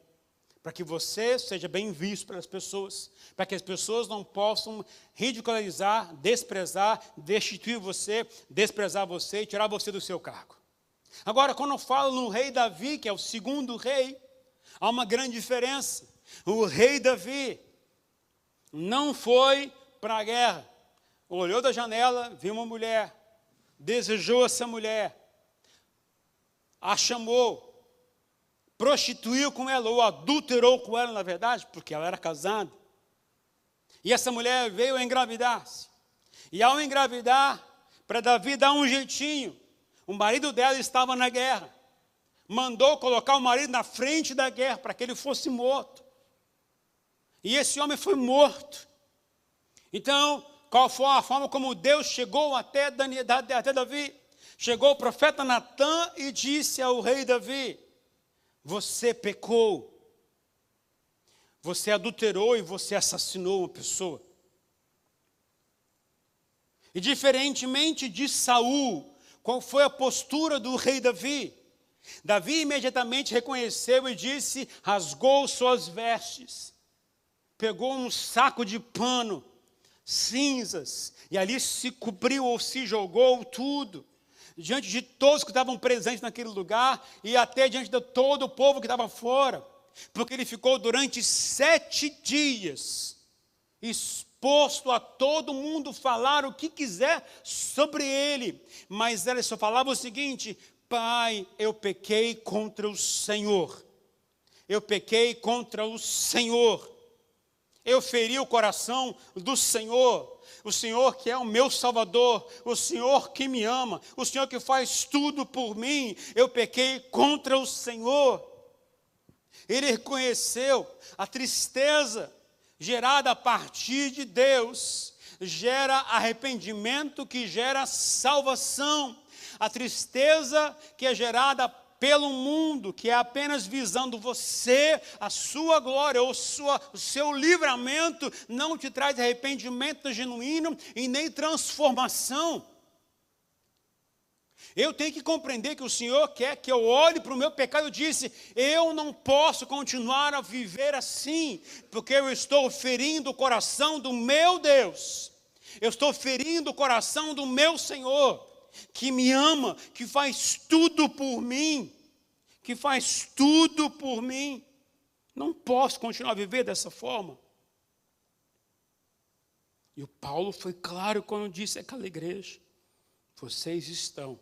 Para que você seja bem visto pelas pessoas. Para que as pessoas não possam ridicularizar, desprezar, destituir você, desprezar você e tirar você do seu cargo. Agora, quando eu falo no rei Davi, que é o segundo rei, há uma grande diferença. O rei Davi não foi para a guerra. olhou da janela, viu uma mulher, desejou essa mulher, a chamou, prostituiu com ela, ou adulterou com ela, na verdade, porque ela era casada. E essa mulher veio a engravidar-se. E ao engravidar, para Davi dar um jeitinho, o marido dela estava na guerra. Mandou colocar o marido na frente da guerra, para que ele fosse morto. E esse homem foi morto. Então, qual foi a forma como Deus chegou até Davi? Chegou o profeta Natã e disse ao rei Davi: você pecou, você adulterou e você assassinou uma pessoa. E diferentemente de Saul, qual foi a postura do rei Davi? Davi imediatamente reconheceu e disse, rasgou suas vestes, pegou um saco de pano, cinzas, e ali se cobriu ou se jogou tudo, diante de todos que estavam presentes naquele lugar, e até diante de todo o povo que estava fora, porque ele ficou durante 7 dias, exposto a todo mundo falar o que quiser sobre ele, mas ele só falava o seguinte: Pai, eu pequei contra o Senhor, eu pequei contra o Senhor, eu feri o coração do Senhor, o Senhor que é o meu Salvador, o Senhor que me ama, o Senhor que faz tudo por mim, eu pequei contra o Senhor. Ele reconheceu a tristeza gerada a partir de Deus, gera arrependimento que gera salvação, a tristeza que é gerada pelo mundo, que é apenas visando você, a sua glória, ou o seu livramento, não te traz arrependimento genuíno e nem transformação. Eu tenho que compreender que o Senhor quer que eu olhe para o meu pecado e disse, eu não posso continuar a viver assim, porque eu estou ferindo o coração do meu Deus, eu estou ferindo o coração do meu Senhor, que me ama, que faz tudo por mim, Não posso continuar a viver dessa forma. E o Paulo foi claro quando disse àquela igreja, vocês estão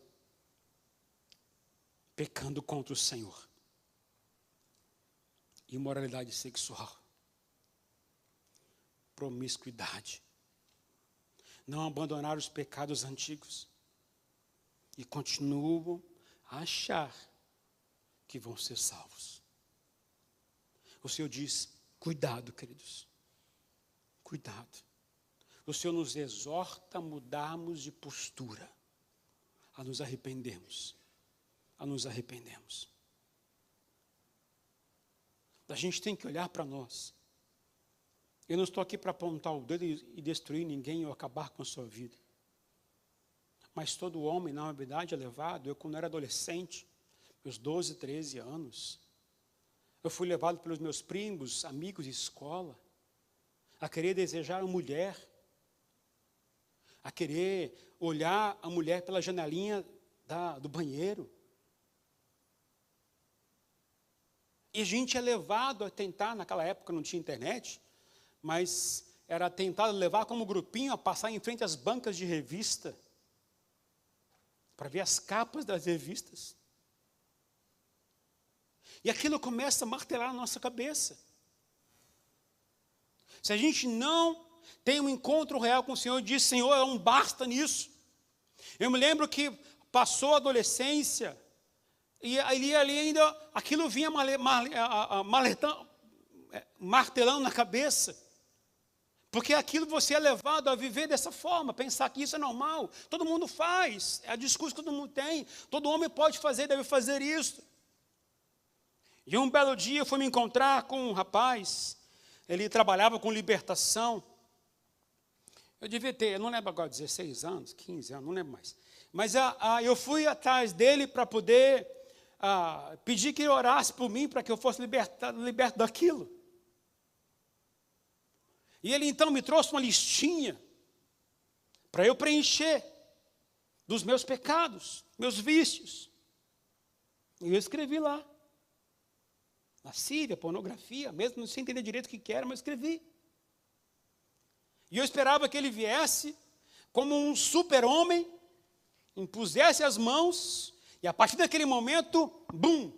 pecando contra o Senhor. Imoralidade sexual, promiscuidade, não abandonaram os pecados antigos e continuam a achar que vão ser salvos. O Senhor diz, cuidado, queridos, cuidado. O Senhor nos exorta a mudarmos de postura, a nos arrependermos. A gente tem que olhar para nós. Eu não estou aqui para apontar o dedo e destruir ninguém ou acabar com a sua vida. Mas todo homem, na verdade, é levado. Eu, quando era adolescente, meus 12, 13 anos, eu fui levado pelos meus primos, amigos de escola, a querer desejar uma mulher, a querer olhar a mulher pela janelinha do banheiro. E a gente é levado a tentar, naquela época não tinha internet, mas era tentado levar como grupinho a passar em frente às bancas de revista, para ver as capas das revistas. E aquilo começa a martelar na nossa cabeça. Se a gente não tem um encontro real com o Senhor e diz, Senhor, não basta nisso. Eu me lembro que passou a adolescência, e ali ainda aquilo vinha martelando na cabeça. Porque aquilo você é levado a viver dessa forma, pensar que isso é normal. Todo mundo faz, é o discurso que todo mundo tem. Todo homem pode fazer, deve fazer isso. E um belo dia eu fui me encontrar com um rapaz, ele trabalhava com libertação. Eu devia ter, eu não lembro agora, 16 anos, 15 anos, não lembro mais. Mas eu fui atrás dele para poder pedir que ele orasse por mim, para que eu fosse liberto daquilo. E ele então me trouxe uma listinha para eu preencher dos meus pecados, meus vícios. E eu escrevi lá. Lascívia, pornografia, mesmo sem entender direito o que era, mas escrevi. E eu esperava que ele viesse como um super-homem, impusesse as mãos, e a partir daquele momento, bum,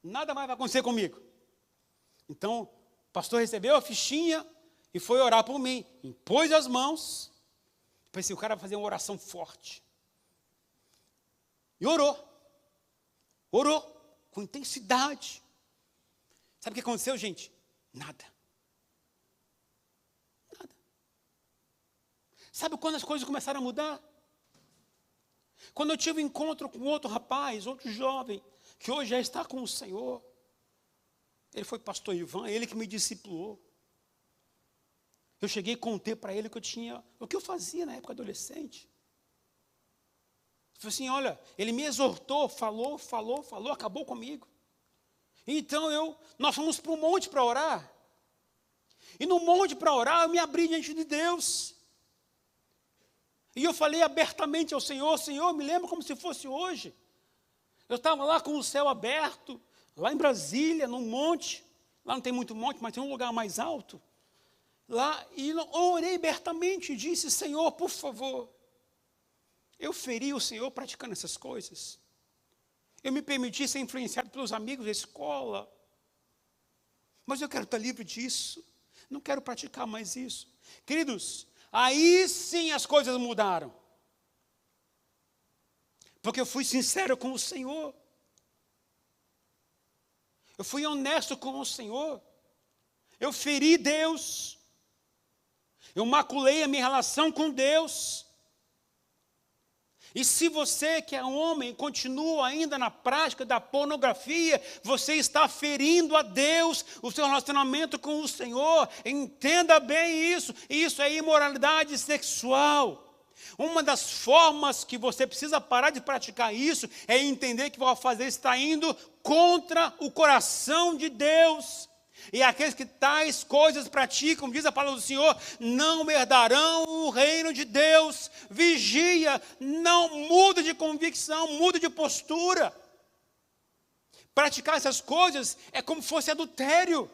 nada mais vai acontecer comigo. Então, o pastor recebeu a fichinha e foi orar por mim. Impôs as mãos, pensei, o cara vai fazer uma oração forte. E orou com intensidade. Sabe o que aconteceu, gente? Nada. Sabe quando as coisas começaram a mudar? Quando eu tive um encontro com outro rapaz, outro jovem, que hoje já está com o Senhor. Ele foi pastor Ivan, ele que me discipulou. Eu cheguei e contei para ele o que eu fazia na época adolescente. Ele falou assim, olha, ele me exortou, falou, acabou comigo. Então nós fomos para um monte para orar. E no monte para orar, eu me abri diante de Deus. E eu falei abertamente ao Senhor, Senhor, me lembro como se fosse hoje. Eu estava lá com o céu aberto, lá em Brasília, num monte. Lá não tem muito monte, mas tem um lugar mais alto. Lá, e eu orei abertamente e disse, Senhor, por favor. Eu feri o Senhor praticando essas coisas. Eu me permiti ser influenciado pelos amigos da escola. Mas eu quero estar livre disso. Não quero praticar mais isso. Queridos, aí sim as coisas mudaram. Porque eu fui sincero com o Senhor. Eu fui honesto com o Senhor. Eu feri Deus. Eu maculei a minha relação com Deus. E se você que é homem continua ainda na prática da pornografia, você está ferindo a Deus, o seu relacionamento com o Senhor. Entenda bem isso. Isso é imoralidade sexual. Uma das formas que você precisa parar de praticar isso é entender que ao fazer isso está indo contra o coração de Deus. E aqueles que tais coisas praticam, diz a palavra do Senhor, não herdarão o reino de Deus. Vigia, não muda de convicção, muda de postura. Praticar essas coisas é como se fosse adultério.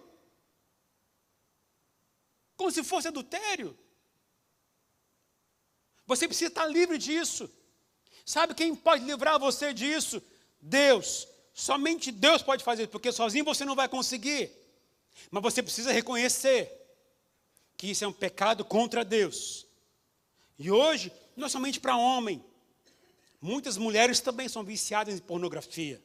Como se fosse adultério. Você precisa estar livre disso. Sabe quem pode livrar você disso? Deus. Somente Deus pode fazer isso, porque sozinho você não vai conseguir. Mas você precisa reconhecer que isso é um pecado contra Deus. E hoje, não é somente para homem. Muitas mulheres também são viciadas em pornografia.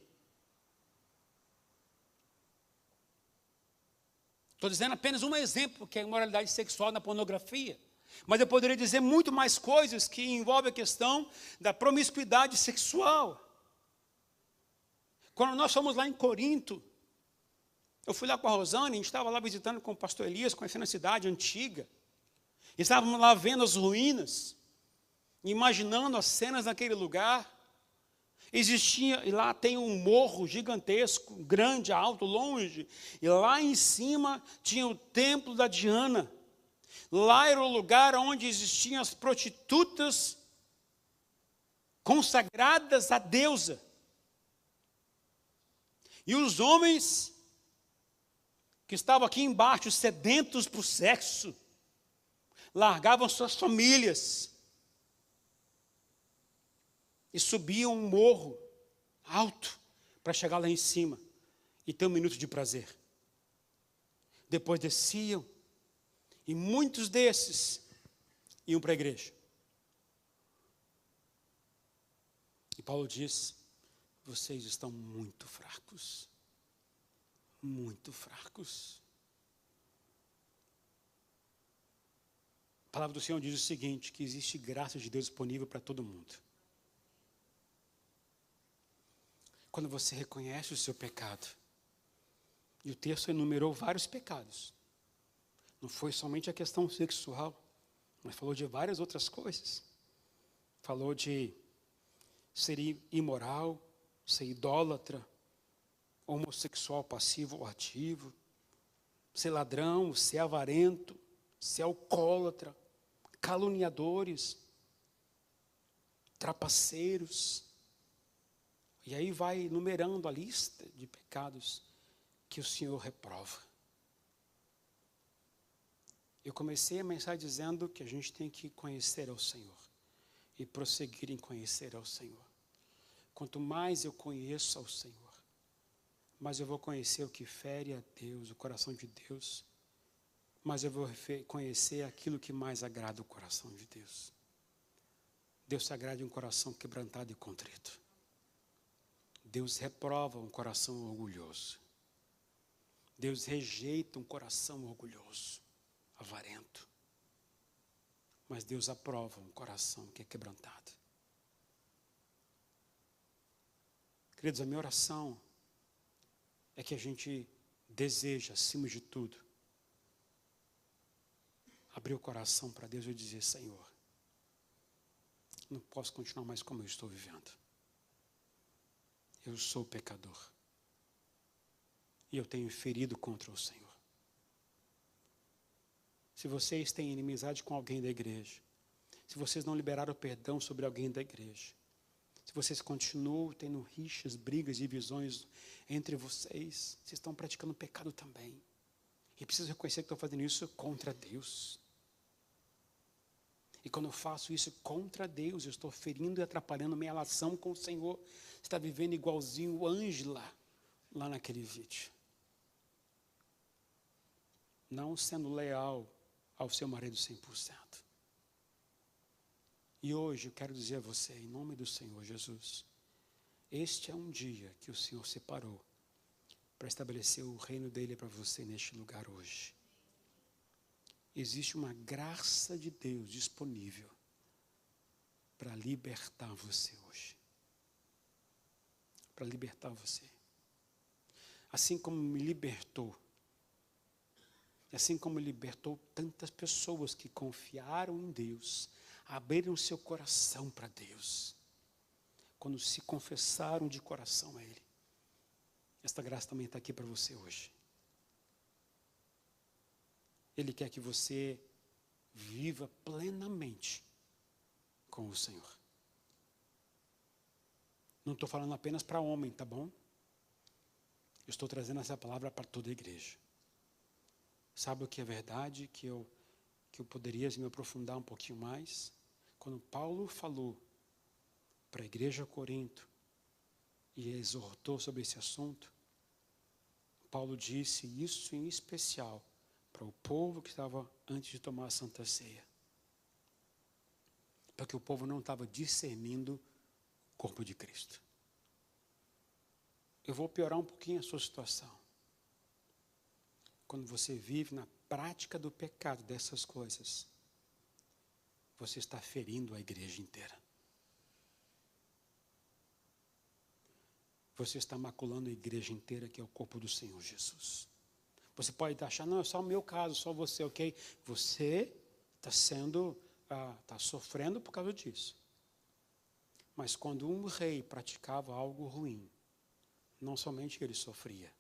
Estou dizendo apenas um exemplo, que é a imoralidade sexual na pornografia. Mas eu poderia dizer muito mais coisas que envolvem a questão da promiscuidade sexual. Quando nós fomos lá em Corinto, eu fui lá com a Rosane, a gente estava lá visitando com o pastor Elias, conhecendo a cidade antiga. Estávamos lá vendo as ruínas, imaginando as cenas naquele lugar. Existia, e lá tem um morro gigantesco, grande, alto, longe. E lá em cima tinha o templo da Diana. Lá era o lugar onde existiam as prostitutas consagradas à deusa. E os homens que estavam aqui embaixo, sedentos por sexo, largavam suas famílias e subiam um morro alto para chegar lá em cima e ter um minuto de prazer. Depois desciam e muitos desses iam para a igreja. E Paulo diz, vocês estão muito fracos. Muito fracos. A palavra do Senhor diz o seguinte, que existe graça de Deus disponível para todo mundo. Quando você reconhece o seu pecado, e o texto enumerou vários pecados, não foi somente a questão sexual, mas falou de várias outras coisas. Falou de ser imoral, ser idólatra, homossexual passivo ou ativo, ser ladrão, ser avarento, ser alcoólatra, caluniadores, trapaceiros. E aí vai numerando a lista de pecados que o Senhor reprova. Eu comecei a mensagem dizendo que a gente tem que conhecer ao Senhor e prosseguir em conhecer ao Senhor. Quanto mais eu conheço ao Senhor, mais eu vou conhecer o que fere a Deus, o coração de Deus, mais eu vou conhecer aquilo que mais agrada o coração de Deus. Deus se agrada em um coração quebrantado e contrito. Deus reprova um coração orgulhoso. Deus rejeita um coração orgulhoso, avarento. Mas Deus aprova um coração que é quebrantado. Queridos, a minha oração é que a gente deseja, acima de tudo, abrir o coração para Deus e dizer: Senhor, não posso continuar mais como eu estou vivendo. Eu sou pecador. E eu tenho ferido contra o Senhor. Se vocês têm inimizade com alguém da igreja, se vocês não liberaram perdão sobre alguém da igreja, se vocês continuam tendo rixas, brigas, divisões entre vocês, vocês estão praticando pecado também. E preciso reconhecer que estou fazendo isso contra Deus. E quando eu faço isso contra Deus, eu estou ferindo e atrapalhando minha relação com o Senhor. Você está vivendo igualzinho Ângela, lá naquele vídeo. Não sendo leal ao seu marido 100%. E hoje eu quero dizer a você, em nome do Senhor Jesus, este é um dia que o Senhor separou para estabelecer o reino dele para você neste lugar hoje. Existe uma graça de Deus disponível para libertar você hoje. Para libertar você. Assim como me libertou, assim como libertou tantas pessoas que confiaram em Deus, abriram seu coração para Deus, quando se confessaram de coração a Ele. Esta graça também está aqui para você hoje. Ele quer que você viva plenamente com o Senhor. Não estou falando apenas para homem, tá bom? Eu estou trazendo essa palavra para toda a igreja. Sabe o que é verdade, que eu poderia me aprofundar um pouquinho mais? Quando Paulo falou para a igreja de Corinto e exortou sobre esse assunto, Paulo disse isso em especial para o povo que estava antes de tomar a Santa Ceia. Porque o povo não estava discernindo o corpo de Cristo. Eu vou piorar um pouquinho a sua situação. Quando você vive na prática do pecado dessas coisas, você está ferindo a igreja inteira. Você está maculando a igreja inteira, que é o corpo do Senhor Jesus. Você pode achar, não, é só o meu caso, só você, ok? Você está sofrendo por causa disso. Mas quando um rei praticava algo ruim, não somente ele sofria,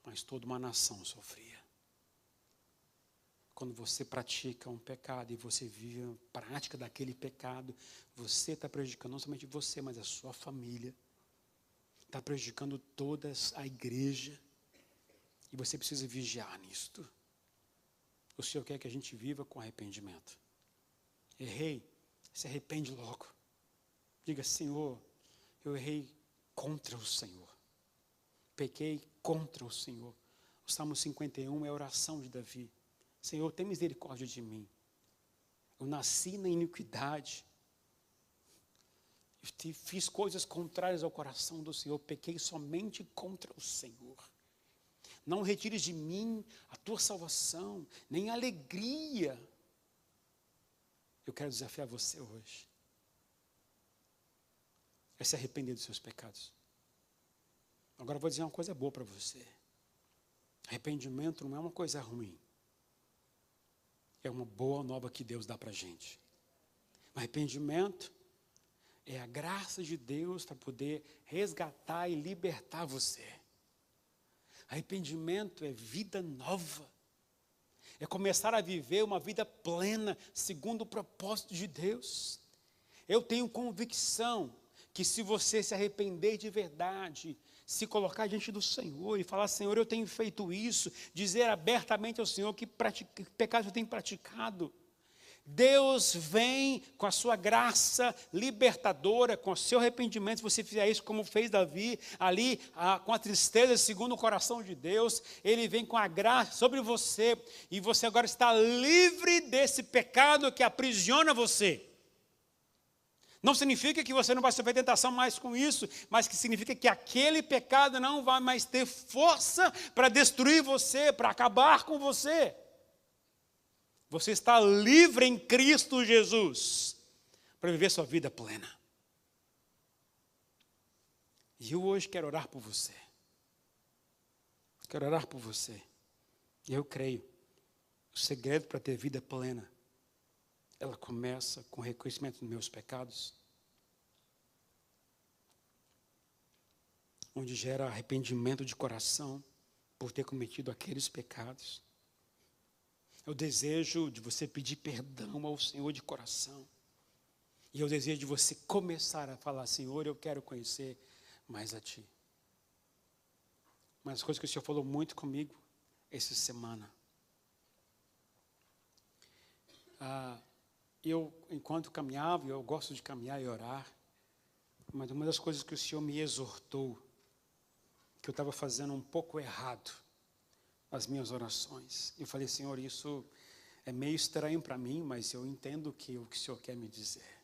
mas toda uma nação sofria. Quando você pratica um pecado e você vive a prática daquele pecado, você está prejudicando não somente você, mas a sua família. Está prejudicando toda a igreja. E você precisa vigiar nisto. O Senhor quer que a gente viva com arrependimento. Errei, se arrepende logo. Diga: Senhor, eu errei contra o Senhor. Pequei contra o Senhor. O Salmo 51 é a oração de Davi. Senhor, tem misericórdia de mim. Eu nasci na iniquidade. Eu fiz coisas contrárias ao coração do Senhor. Pequei somente contra o Senhor. Não retires de mim a tua salvação, nem a alegria. Eu quero desafiar você hoje a se arrepender dos seus pecados. Agora eu vou dizer uma coisa boa para você. Arrependimento não é uma coisa ruim. É uma boa nova que Deus dá para a gente. Arrependimento é a graça de Deus para poder resgatar e libertar você. Arrependimento é vida nova. É começar a viver uma vida plena, segundo o propósito de Deus. Eu tenho convicção que se você se arrepender de verdade, se colocar diante do Senhor e falar: Senhor, eu tenho feito isso, dizer abertamente ao Senhor que pecado eu tenho praticado. Deus vem com a sua graça libertadora, com o seu arrependimento, se você fizer isso como fez Davi, ali com a tristeza segundo o coração de Deus, Ele vem com a graça sobre você, e você agora está livre desse pecado que aprisiona você. Não significa que você não vai sofrer tentação mais com isso, mas que significa que aquele pecado não vai mais ter força para destruir você, para acabar com você. Você está livre em Cristo Jesus para viver sua vida plena. E eu hoje quero orar por você. Quero orar por você. E eu creio, o segredo para ter vida plena, ela começa com o reconhecimento dos meus pecados, onde gera arrependimento de coração por ter cometido aqueles pecados. É o desejo de você pedir perdão ao Senhor de coração. E é o desejo de você começar a falar: Senhor, eu quero conhecer mais a Ti. Uma das coisas que o Senhor falou muito comigo essa semana. Eu, enquanto caminhava, eu gosto de caminhar e orar, mas uma das coisas que o Senhor me exortou, que eu estava fazendo um pouco errado as minhas orações. Eu falei: Senhor, isso é meio estranho para mim, mas eu entendo o que o Senhor quer me dizer.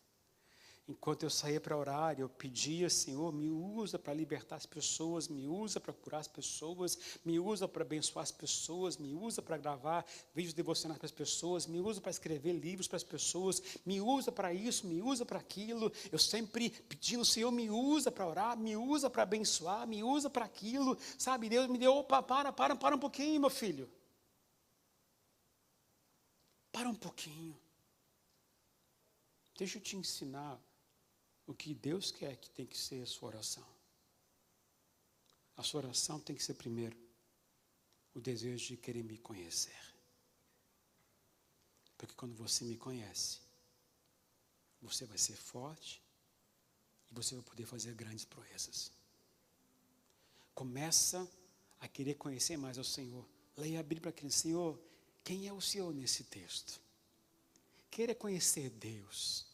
Enquanto eu saía para orar, eu pedia: Senhor, me usa para libertar as pessoas, me usa para curar as pessoas, me usa para abençoar as pessoas, me usa para gravar vídeos devocionais para as pessoas, me usa para escrever livros para as pessoas, me usa para isso, me usa para aquilo. Eu sempre pedindo: Senhor, me usa para orar, me usa para abençoar, me usa para aquilo. Sabe, Deus me deu: opa, para um pouquinho, meu filho. Para um pouquinho. Deixa eu te ensinar o que Deus quer que tem que ser a sua oração. A sua oração tem que ser, primeiro, o desejo de querer me conhecer. Porque quando você me conhece, você vai ser forte e você vai poder fazer grandes proezas. Começa a querer conhecer mais ao Senhor. Leia a Bíblia para aquele: Senhor, quem é o Senhor nesse texto? Querer conhecer Deus,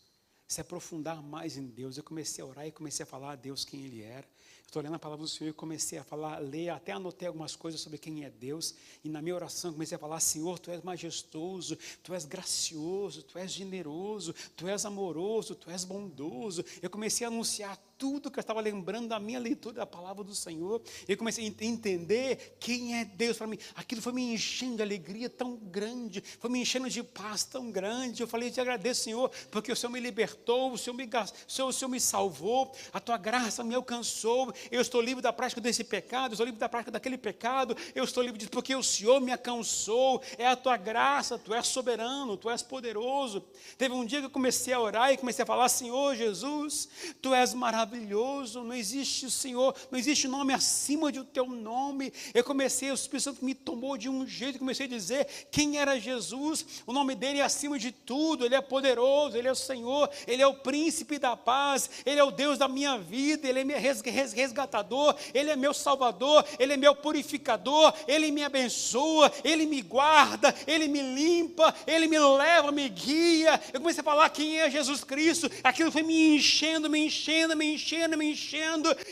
se aprofundar mais em Deus. Eu comecei a orar e comecei a falar a Deus quem Ele era. Estou lendo a palavra do Senhor e comecei a falar, ler, até anotei algumas coisas sobre quem é Deus. E na minha oração comecei a falar: Senhor, Tu és majestoso, Tu és gracioso, Tu és generoso, Tu és amoroso, Tu és bondoso. Eu comecei a anunciar tudo que eu estava lembrando da minha leitura da palavra do Senhor. Eu comecei a entender quem é Deus para mim. Aquilo foi me enchendo de alegria tão grande, foi me enchendo de paz tão grande. Eu falei: Te agradeço, Senhor, porque o Senhor me libertou, o Senhor me salvou, a Tua graça me alcançou. Eu estou livre da prática desse pecado, eu estou livre da prática daquele pecado, eu estou livre disso porque o Senhor me alcançou. É a Tua graça, Tu és soberano, Tu és poderoso. Teve um dia que eu comecei a orar e comecei a falar: Senhor Jesus, Tu és maravilhoso, não existe, Senhor, não existe nome acima do Teu nome. Eu comecei, o Espírito Santo me tomou de um jeito, comecei a dizer quem era Jesus. O nome dele é acima de tudo, Ele é poderoso, Ele é o Senhor, Ele é o príncipe da paz, Ele é o Deus da minha vida, Ele é meu resgatador, Ele é meu salvador, Ele é meu purificador, Ele me abençoa, Ele me guarda, Ele me limpa, Ele me leva, me guia. Eu comecei a falar quem é Jesus Cristo. Aquilo foi me enchendo.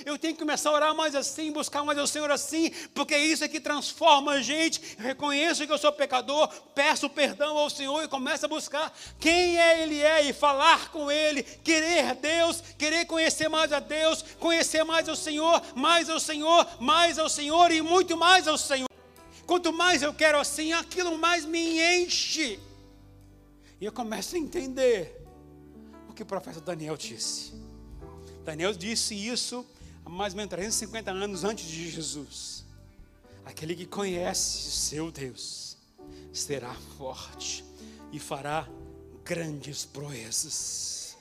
Eu tenho que começar a orar mais assim, buscar mais ao Senhor assim, porque isso é que transforma a gente. Eu reconheço que eu sou pecador, peço perdão ao Senhor e começo a buscar quem Ele é e falar com Ele, querer Deus, querer conhecer mais a Deus, conhecer mais ao Senhor, mais ao Senhor, mais ao Senhor e muito mais ao Senhor. Quanto mais eu quero assim, aquilo mais me enche. E eu começo a entender o que o profeta Daniel disse. Daniel disse isso há mais ou menos 350 anos antes de Jesus. Aquele que conhece o seu Deus será forte e fará grandes proezas.